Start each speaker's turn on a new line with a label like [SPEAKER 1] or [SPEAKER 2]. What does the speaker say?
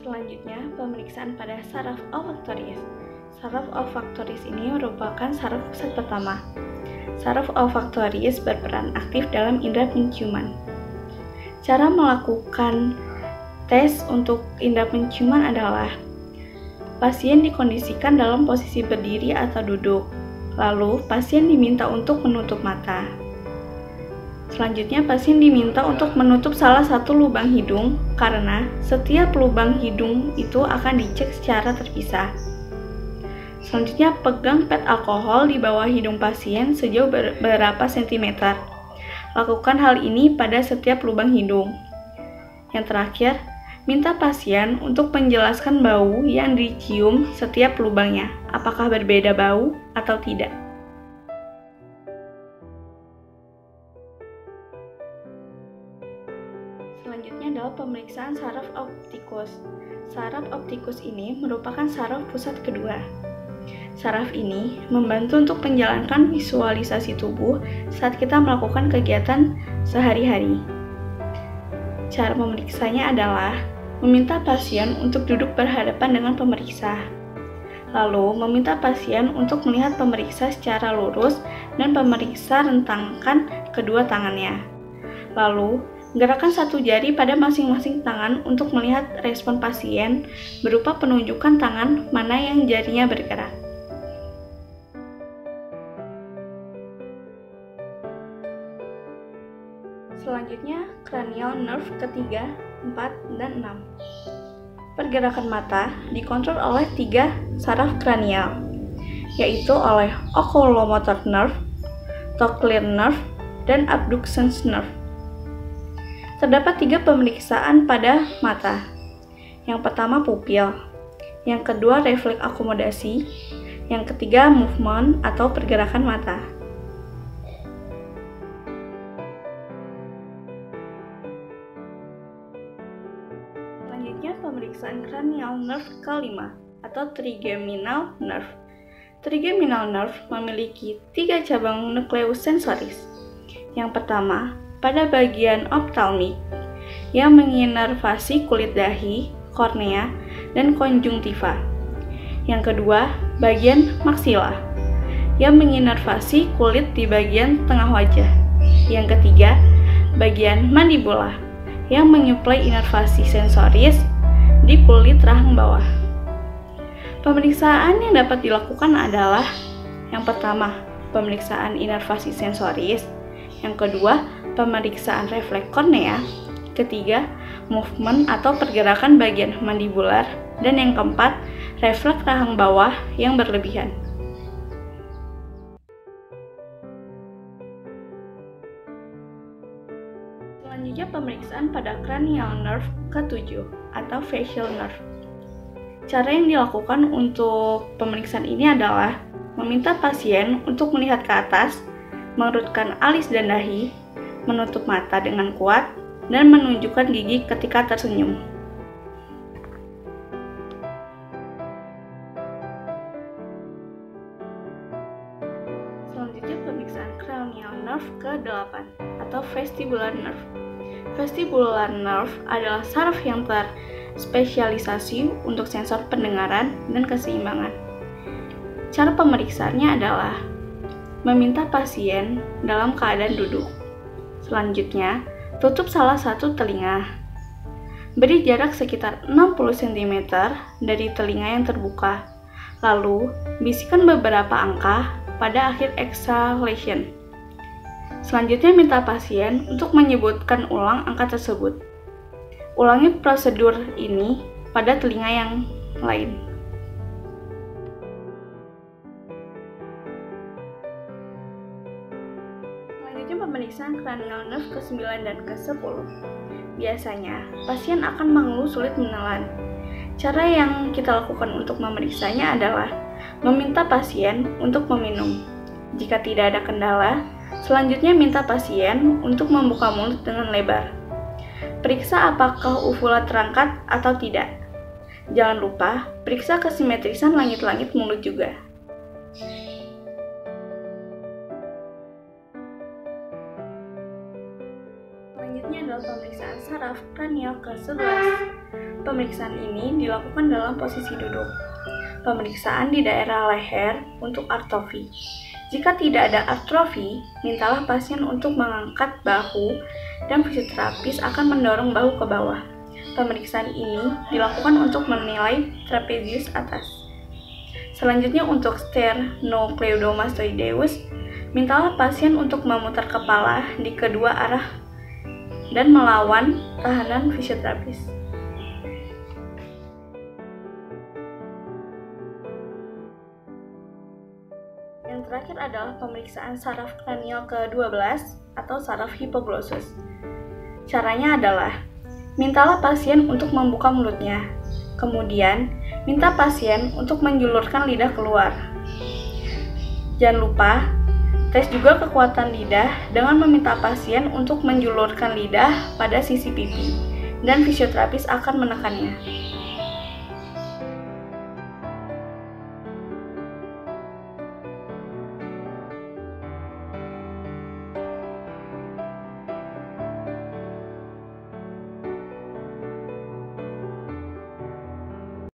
[SPEAKER 1] Selanjutnya, pemeriksaan pada saraf olfaktoris. Saraf olfaktoris ini merupakan saraf pusat pertama. Saraf olfaktoris berperan aktif dalam indera penciuman. Cara melakukan tes untuk indera penciuman adalah pasien dikondisikan dalam posisi berdiri atau duduk. Lalu, pasien diminta untuk menutup mata. Selanjutnya, pasien diminta untuk menutup salah satu lubang hidung karena setiap lubang hidung itu akan dicek secara terpisah. Selanjutnya, pegang pad alkohol di bawah hidung pasien sejauh beberapa sentimeter. Lakukan hal ini pada setiap lubang hidung. Yang terakhir, minta pasien untuk menjelaskan bau yang dicium setiap lubangnya, apakah berbeda bau atau tidak. Selanjutnya adalah pemeriksaan saraf optikus. Saraf optikus ini merupakan saraf pusat kedua. Saraf ini membantu untuk menjalankan visualisasi tubuh saat kita melakukan kegiatan sehari-hari. Cara memeriksanya adalah meminta pasien untuk duduk berhadapan dengan pemeriksa. Lalu, meminta pasien untuk melihat pemeriksa secara lurus dan pemeriksa rentangkan kedua tangannya. Lalu, gerakan satu jari pada masing-masing tangan untuk melihat respon pasien berupa penunjukan tangan mana yang jarinya bergerak. Selanjutnya, cranial nerve ketiga, 4, dan 6. Pergerakan mata dikontrol oleh 3 saraf kranial, yaitu oleh oculomotor nerve, trochlear nerve, dan abducens nerve. Terdapat 3 pemeriksaan pada mata. Yang pertama pupil, yang kedua refleks akomodasi, yang ketiga movement atau pergerakan mata. Selanjutnya pemeriksaan cranial nerve kelima atau trigeminal nerve. Trigeminal nerve memiliki 3 cabang nukleus sensoris. Yang pertama, pada bagian optalmik yang menginervasi kulit dahi, kornea, dan konjungtiva. Yang kedua, bagian maksila yang menginervasi kulit di bagian tengah wajah. Yang ketiga, bagian mandibula yang menyuplai inervasi sensoris di kulit rahang bawah. Pemeriksaan yang dapat dilakukan adalah yang pertama, pemeriksaan inervasi sensoris, yang kedua, pemeriksaan refleks kornea, ketiga, movement atau pergerakan bagian mandibular, dan yang keempat, refleks rahang bawah yang berlebihan. Selanjutnya pemeriksaan pada cranial nerve ke-7 atau facial nerve. Cara yang dilakukan untuk pemeriksaan ini adalah meminta pasien untuk melihat ke atas, mengerutkan alis dan dahi, menutup mata dengan kuat, dan menunjukkan gigi ketika tersenyum. Selanjutnya pemeriksaan cranial nerve ke-8 atau vestibular nerve. Vestibular nerve adalah saraf yang terspesialisasi untuk sensor pendengaran dan keseimbangan. Cara pemeriksaannya adalah meminta pasien dalam keadaan duduk. Selanjutnya, tutup salah satu telinga. Beri jarak sekitar 60 cm dari telinga yang terbuka. Lalu, bisikan beberapa angka pada akhir exhalation. Selanjutnya minta pasien untuk menyebutkan ulang angka tersebut. Ulangi prosedur ini pada telinga yang lain. Selanjutnya pemeriksaan cranial nerve ke-9 dan ke-10. Biasanya, pasien akan mengeluh sulit menelan. Cara yang kita lakukan untuk memeriksanya adalah meminta pasien untuk meminum. Jika tidak ada kendala, selanjutnya minta pasien untuk membuka mulut dengan lebar. Periksa apakah uvula terangkat atau tidak. Jangan lupa, periksa kesimetrisan langit-langit mulut juga. Selanjutnya adalah pemeriksaan saraf kranial ke-11. Pemeriksaan ini dilakukan dalam posisi duduk. Pemeriksaan di daerah leher untuk atrofi. Jika tidak ada atrofi, mintalah pasien untuk mengangkat bahu dan fisioterapis akan mendorong bahu ke bawah. Pemeriksaan ini dilakukan untuk menilai trapezius atas. Selanjutnya untuk sternocleidomastoideus, mintalah pasien untuk memutar kepala di kedua arah dan melawan tahanan fisioterapis. Yang terakhir adalah pemeriksaan saraf kranial ke-12 atau saraf hipoglossus. Caranya adalah, mintalah pasien untuk membuka mulutnya. Kemudian, minta pasien untuk menjulurkan lidah keluar. Jangan lupa, tes juga kekuatan lidah dengan meminta pasien untuk menjulurkan lidah pada sisi pipi, dan fisioterapis akan menekannya.